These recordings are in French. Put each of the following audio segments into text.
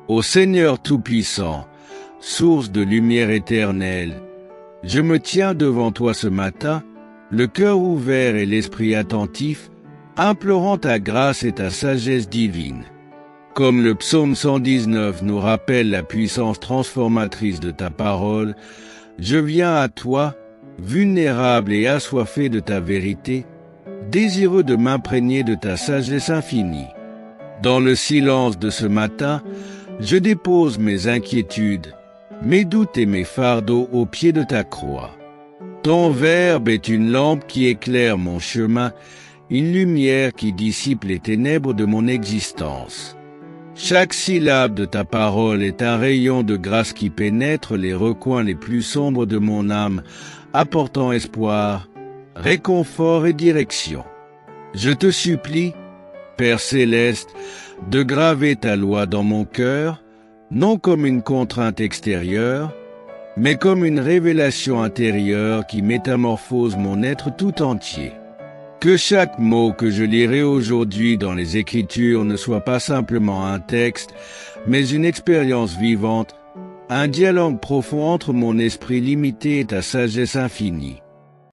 Ô Seigneur Tout-Puissant, source de lumière éternelle, je me tiens devant toi ce matin, le cœur ouvert et l'esprit attentif, implorant ta grâce et ta sagesse divine. Comme le psaume 119 nous rappelle la puissance transformatrice de ta parole, je viens à toi, vulnérable et assoiffé de ta vérité, désireux de m'imprégner de ta sagesse infinie. Dans le silence de ce matin, je dépose mes inquiétudes, mes doutes et mes fardeaux au pied de ta croix. Ton verbe est une lampe qui éclaire mon chemin, une lumière qui dissipe les ténèbres de mon existence. Chaque syllabe de ta parole est un rayon de grâce qui pénètre les recoins les plus sombres de mon âme, apportant espoir, réconfort et direction. Je te supplie, Père céleste, de graver ta loi dans mon cœur, non comme une contrainte extérieure, mais comme une révélation intérieure qui métamorphose mon être tout entier. Que chaque mot que je lirai aujourd'hui dans les Écritures ne soit pas simplement un texte, mais une expérience vivante, un dialogue profond entre mon esprit limité et ta sagesse infinie.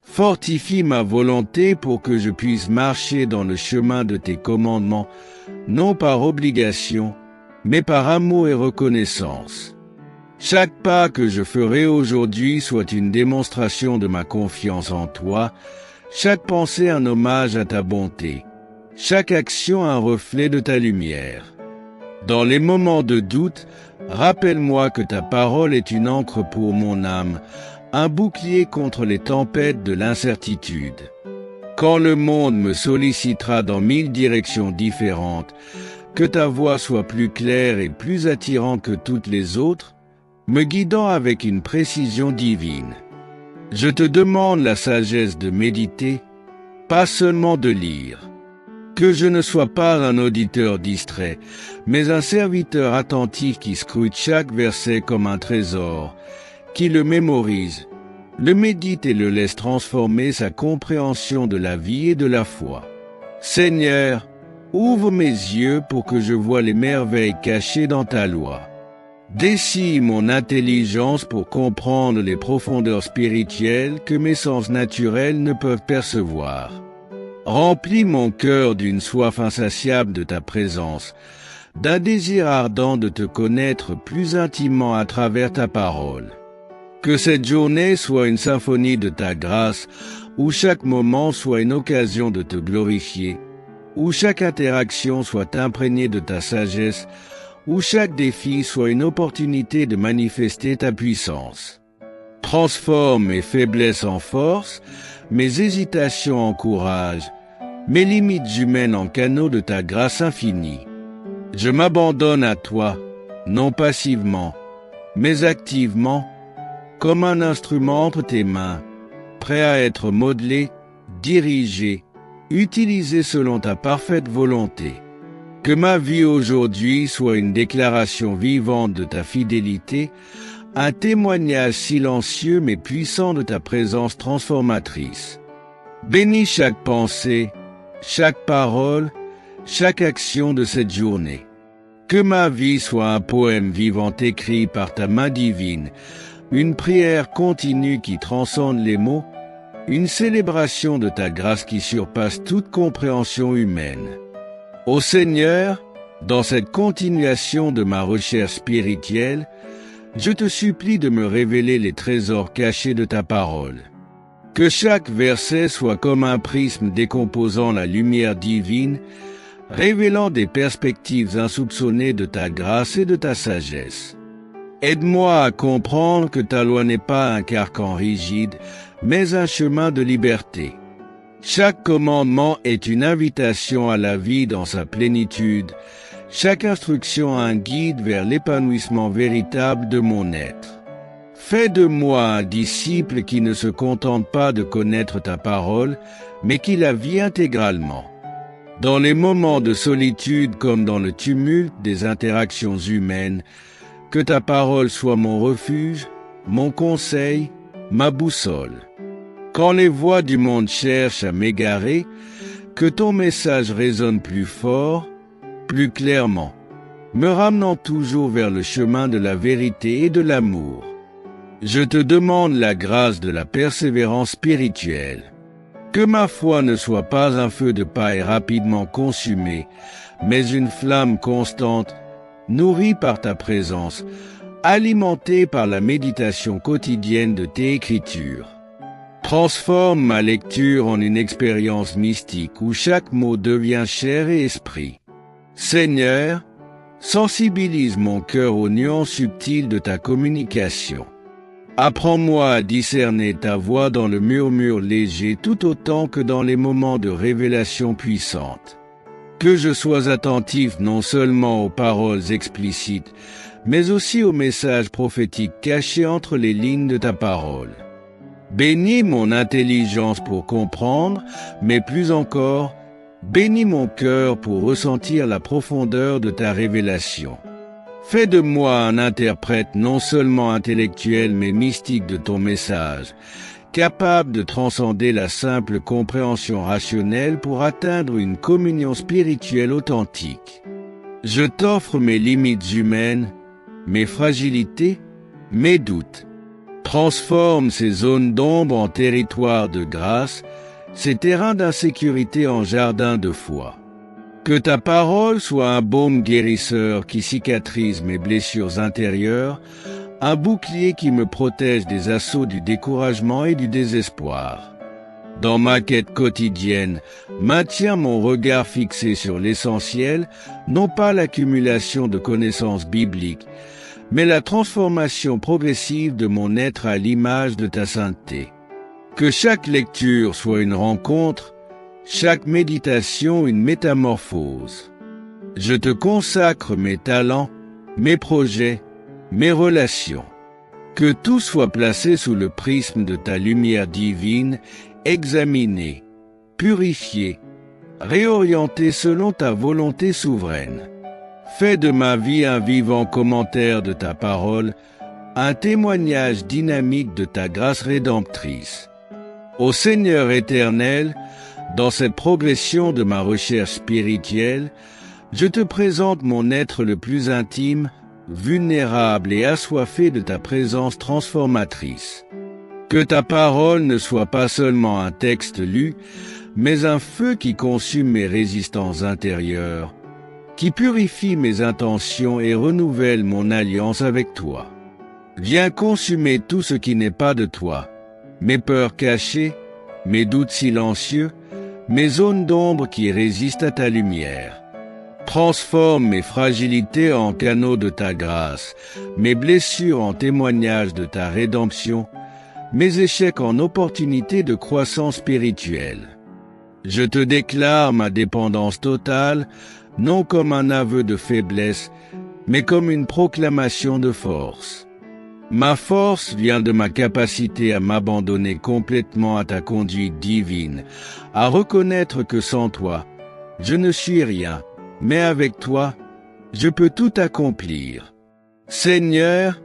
Fortifie ma volonté pour que je puisse marcher dans le chemin de tes commandements, non par obligation, mais par amour et reconnaissance. Chaque pas que je ferai aujourd'hui soit une démonstration de ma confiance en toi, chaque pensée un hommage à ta bonté, chaque action un reflet de ta lumière. Dans les moments de doute, rappelle-moi que ta parole est une encre pour mon âme, un bouclier contre les tempêtes de l'incertitude. Quand le monde me sollicitera dans 1000 directions différentes, que ta voix soit plus claire et plus attirante que toutes les autres, me guidant avec une précision divine. Je te demande la sagesse de méditer, pas seulement de lire. Que je ne sois pas un auditeur distrait, mais un serviteur attentif qui scrute chaque verset comme un trésor, qui le mémorise, le médite et le laisse transformer sa compréhension de la vie et de la foi. Seigneur, ouvre mes yeux pour que je voie les merveilles cachées dans ta loi. Dessille mon intelligence pour comprendre les profondeurs spirituelles que mes sens naturels ne peuvent percevoir. Remplis mon cœur d'une soif insatiable de ta présence, d'un désir ardent de te connaître plus intimement à travers ta parole. Que cette journée soit une symphonie de ta grâce, où chaque moment soit une occasion de te glorifier, où chaque interaction soit imprégnée de ta sagesse, où chaque défi soit une opportunité de manifester ta puissance. Transforme mes faiblesses en force, mes hésitations en courage, mes limites humaines en canaux de ta grâce infinie. Je m'abandonne à toi, non passivement, mais activement, comme un instrument entre tes mains, prêt à être modelé, dirigé, utilisé selon ta parfaite volonté. Que ma vie aujourd'hui soit une déclaration vivante de ta fidélité, un témoignage silencieux mais puissant de ta présence transformatrice. Bénis chaque pensée, chaque parole, chaque action de cette journée. Que ma vie soit un poème vivant écrit par ta main divine, une prière continue qui transcende les mots, une célébration de ta grâce qui surpasse toute compréhension humaine. Ô Seigneur, dans cette continuation de ma recherche spirituelle, je te supplie de me révéler les trésors cachés de ta parole. Que chaque verset soit comme un prisme décomposant la lumière divine, révélant des perspectives insoupçonnées de ta grâce et de ta sagesse. Aide-moi à comprendre que ta loi n'est pas un carcan rigide, mais un chemin de liberté. Chaque commandement est une invitation à la vie dans sa plénitude, chaque instruction un guide vers l'épanouissement véritable de mon être. Fais de moi un disciple qui ne se contente pas de connaître ta parole, mais qui la vit intégralement. Dans les moments de solitude comme dans le tumulte des interactions humaines, que ta parole soit mon refuge, mon conseil, ma boussole. Quand les voix du monde cherchent à m'égarer, que ton message résonne plus fort, plus clairement. me ramenant toujours vers le chemin de la vérité et de l'amour. Je te demande la grâce de la persévérance spirituelle. Que ma foi ne soit pas un feu de paille rapidement consumé, mais une flamme constante, nourrie par ta présence, alimentée par la méditation quotidienne de tes Écritures. Transforme ma lecture en une expérience mystique où chaque mot devient chair et esprit. Seigneur, sensibilise mon cœur aux nuances subtiles de ta communication. Apprends-moi à discerner ta voix dans le murmure léger tout autant que dans les moments de révélation puissante. Que je sois attentif non seulement aux paroles explicites, mais aussi aux messages prophétiques cachés entre les lignes de ta parole. Bénis mon intelligence pour comprendre, mais plus encore, bénis mon cœur pour ressentir la profondeur de ta révélation. Fais de moi un interprète non seulement intellectuel mais mystique de ton message, capable de transcender la simple compréhension rationnelle pour atteindre une communion spirituelle authentique. Je t'offre mes limites humaines, mes fragilités, mes doutes. Transforme ces zones d'ombre en territoire de grâce, ces terrains d'insécurité en jardins de foi. Que ta parole soit un baume guérisseur qui cicatrise mes blessures intérieures, un bouclier qui me protège des assauts du découragement et du désespoir. Dans ma quête quotidienne, maintiens mon regard fixé sur l'essentiel, non pas l'accumulation de connaissances bibliques, mais la transformation progressive de mon être à l'image de ta sainteté. Que chaque lecture soit une rencontre, chaque méditation une métamorphose. Je te consacre mes talents, mes projets, mes relations. Que tout soit placé sous le prisme de ta lumière divine, examiné, purifié, réorienté selon ta volonté souveraine. Fais de ma vie un vivant commentaire de ta parole, un témoignage dynamique de ta grâce rédemptrice. Ô Seigneur éternel, dans cette progression de ma recherche spirituelle, je te présente mon être le plus intime, vulnérable et assoiffé de ta présence transformatrice. Que ta parole ne soit pas seulement un texte lu, mais un feu qui consume mes résistances intérieures, qui purifie mes intentions et renouvelle mon alliance avec toi. Viens consumer tout ce qui n'est pas de toi, mes peurs cachées, mes doutes silencieux, mes zones d'ombre qui résistent à ta lumière. Transforme mes fragilités en canaux de ta grâce, mes blessures en témoignages de ta rédemption, mes échecs en opportunités de croissance spirituelle. Je te déclare ma dépendance totale, non comme un aveu de faiblesse, mais comme une proclamation de force. Ma force vient de ma capacité à m'abandonner complètement à ta conduite divine, à reconnaître que sans toi, je ne suis rien, mais avec toi, je peux tout accomplir. Seigneur,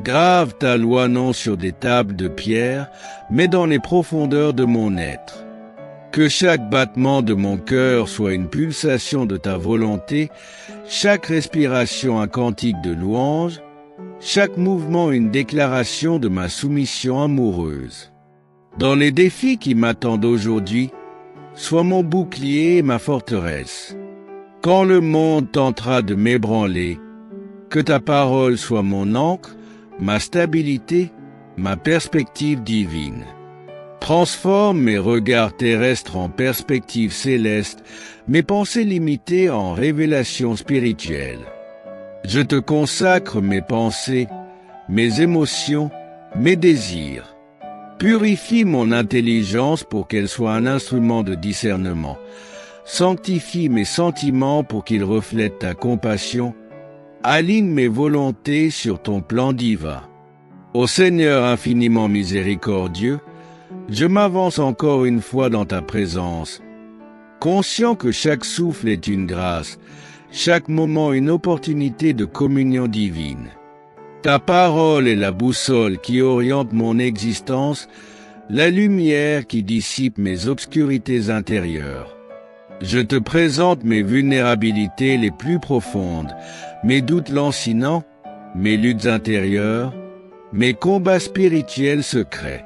grave ta loi non sur des tables de pierre, mais dans les profondeurs de mon être. Que chaque battement de mon cœur soit une pulsation de ta volonté, chaque respiration un cantique de louange, chaque mouvement une déclaration de ma soumission amoureuse. Dans les défis qui m'attendent aujourd'hui, sois mon bouclier et ma forteresse. Quand le monde tentera de m'ébranler, que ta parole soit mon ancre, ma stabilité, ma perspective divine. Transforme mes regards terrestres en perspectives célestes, mes pensées limitées en révélations spirituelles. Je te consacre mes pensées, mes émotions, mes désirs. Purifie mon intelligence pour qu'elle soit un instrument de discernement. Sanctifie mes sentiments pour qu'ils reflètent ta compassion. Aligne mes volontés sur ton plan divin. Ô Seigneur infiniment miséricordieux, je m'avance encore une fois dans ta présence, conscient que chaque souffle est une grâce, chaque moment une opportunité de communion divine. Ta parole est la boussole qui oriente mon existence, la lumière qui dissipe mes obscurités intérieures. Je te présente mes vulnérabilités les plus profondes, mes doutes lancinants, mes luttes intérieures, mes combats spirituels secrets.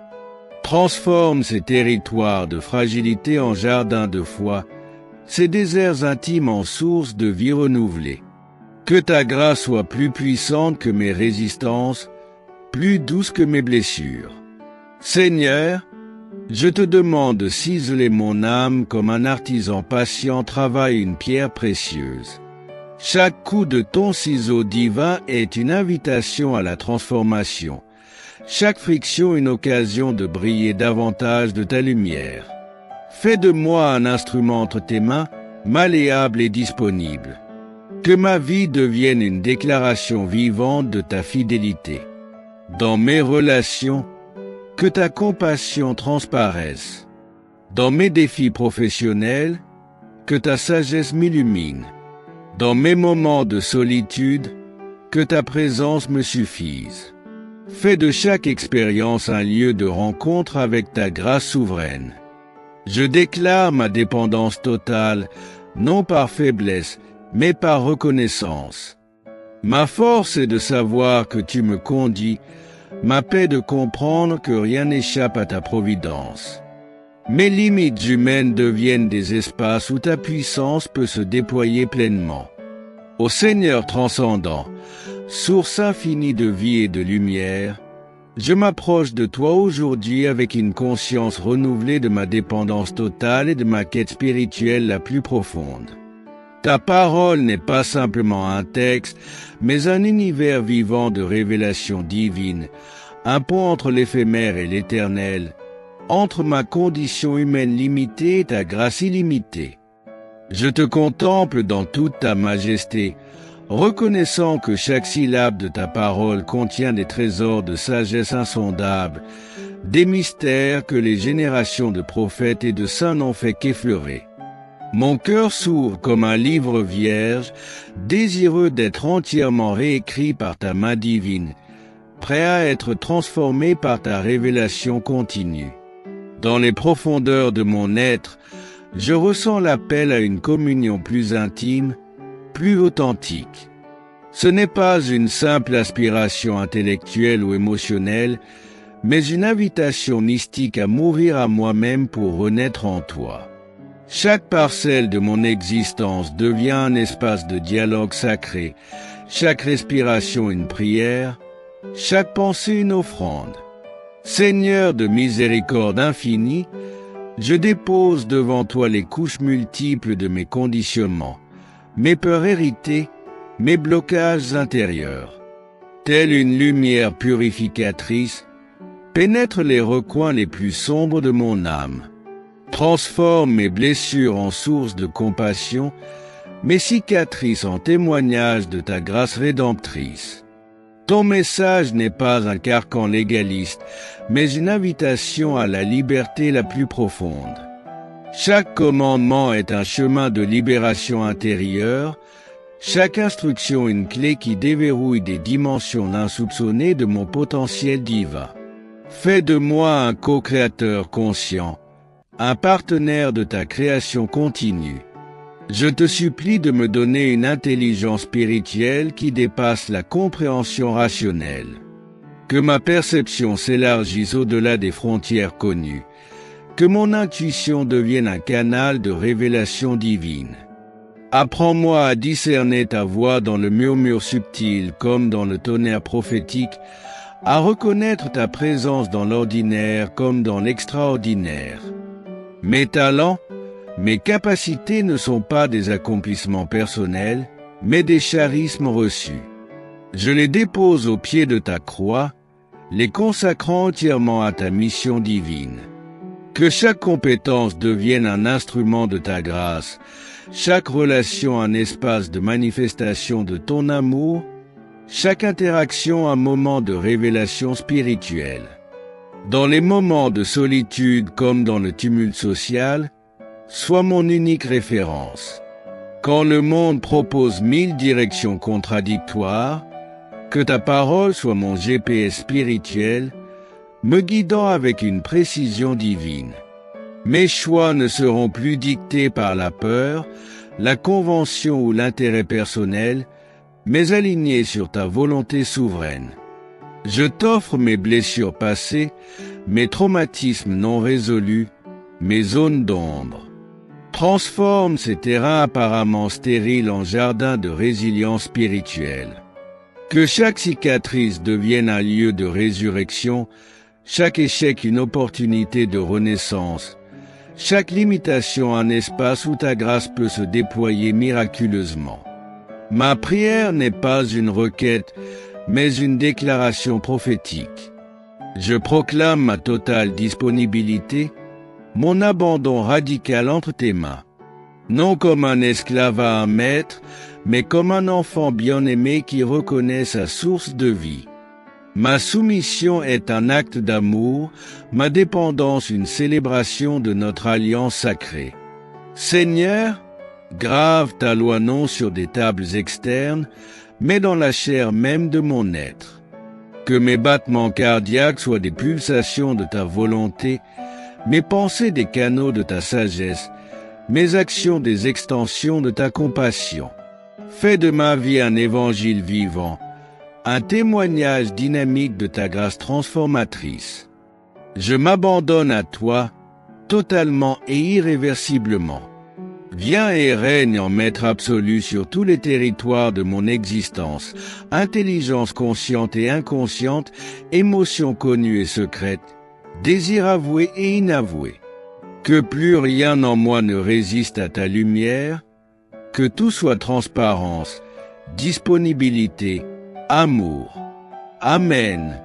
Transforme ces territoires de fragilité en jardins de foi, ces déserts intimes en sources de vie renouvelée. Que ta grâce soit plus puissante que mes résistances, plus douce que mes blessures. Seigneur, je te demande de ciseler mon âme comme un artisan patient travaille une pierre précieuse. Chaque coup de ton ciseau divin est une invitation à la transformation. Chaque friction une occasion de briller davantage de ta lumière. Fais de moi un instrument entre tes mains, malléable et disponible. Que ma vie devienne une déclaration vivante de ta fidélité. Dans mes relations, que ta compassion transparaisse. Dans mes défis professionnels, que ta sagesse m'illumine. Dans mes moments de solitude, que ta présence me suffise. Fais de chaque expérience un lieu de rencontre avec ta grâce souveraine. Je déclare ma dépendance totale, non par faiblesse, mais par reconnaissance. Ma force est de savoir que tu me conduis, ma paix de comprendre que rien n'échappe à ta providence. Mes limites humaines deviennent des espaces où ta puissance peut se déployer pleinement. Ô Seigneur transcendant, source infinie de vie et de lumière, je m'approche de toi aujourd'hui avec une conscience renouvelée de ma dépendance totale et de ma quête spirituelle la plus profonde. Ta parole n'est pas simplement un texte, mais un univers vivant de révélations divines, un pont entre l'éphémère et l'éternel, entre ma condition humaine limitée et ta grâce illimitée. Je te contemple dans toute ta majesté, reconnaissant que chaque syllabe de ta parole contient des trésors de sagesse insondables, des mystères que les générations de prophètes et de saints n'ont fait qu'effleurer. Mon cœur s'ouvre comme un livre vierge, désireux d'être entièrement réécrit par ta main divine, prêt à être transformé par ta révélation continue. Dans les profondeurs de mon être, je ressens l'appel à une communion plus intime, plus authentique. Ce n'est pas une simple aspiration intellectuelle ou émotionnelle, mais une invitation mystique à mourir à moi-même pour renaître en toi. Chaque parcelle de mon existence devient un espace de dialogue sacré, chaque respiration une prière, chaque pensée une offrande. Seigneur de miséricorde infinie, je dépose devant toi les couches multiples de mes conditionnements, mes peurs héritées, mes blocages intérieurs. Telle une lumière purificatrice, pénètre les recoins les plus sombres de mon âme. Transforme mes blessures en source de compassion, mes cicatrices en témoignage de ta grâce rédemptrice. Ton message n'est pas un carcan légaliste, mais une invitation à la liberté la plus profonde. Chaque commandement est un chemin de libération intérieure, chaque instruction une clé qui déverrouille des dimensions insoupçonnées de mon potentiel divin. Fais de moi un co-créateur conscient, un partenaire de ta création continue. Je te supplie de me donner une intelligence spirituelle qui dépasse la compréhension rationnelle. Que ma perception s'élargisse au-delà des frontières connues. Que mon intuition devienne un canal de révélation divine. Apprends-moi à discerner ta voix dans le murmure subtil comme dans le tonnerre prophétique, à reconnaître ta présence dans l'ordinaire comme dans l'extraordinaire. Mes talents, mes capacités ne sont pas des accomplissements personnels, mais des charismes reçus. Je les dépose au pied de ta croix, les consacrant entièrement à ta mission divine. Que chaque compétence devienne un instrument de ta grâce, chaque relation un espace de manifestation de ton amour, chaque interaction un moment de révélation spirituelle. Dans les moments de solitude comme dans le tumulte social, sois mon unique référence. Quand le monde propose 1000 directions contradictoires, que ta parole soit mon GPS spirituel, me guidant avec une précision divine. Mes choix ne seront plus dictés par la peur, la convention ou l'intérêt personnel, mais alignés sur ta volonté souveraine. Je t'offre mes blessures passées, mes traumatismes non résolus, mes zones d'ombre. Transforme ces terrains apparemment stériles en jardins de résilience spirituelle. Que chaque cicatrice devienne un lieu de résurrection, chaque échec une opportunité de renaissance, chaque limitation un espace où ta grâce peut se déployer miraculeusement. Ma prière n'est pas une requête, mais une déclaration prophétique. Je proclame ma totale disponibilité, mon abandon radical entre tes mains, non comme un esclave à un maître, mais comme un enfant bien-aimé qui reconnaît sa source de vie. Ma soumission est un acte d'amour, ma dépendance une célébration de notre alliance sacrée. Seigneur, grave ta loi non sur des tables externes, mais dans la chair même de mon être. Que mes battements cardiaques soient des pulsations de ta volonté, mes pensées des canaux de ta sagesse, mes actions des extensions de ta compassion. Fais de ma vie un évangile vivant, un témoignage dynamique de ta grâce transformatrice. Je m'abandonne à toi, totalement et irréversiblement. Viens et règne en maître absolu sur tous les territoires de mon existence, intelligence consciente et inconsciente, émotions connues et secrètes, désirs avoués et inavoués. Que plus rien en moi ne résiste à ta lumière, que tout soit transparence, disponibilité, amour. Amen.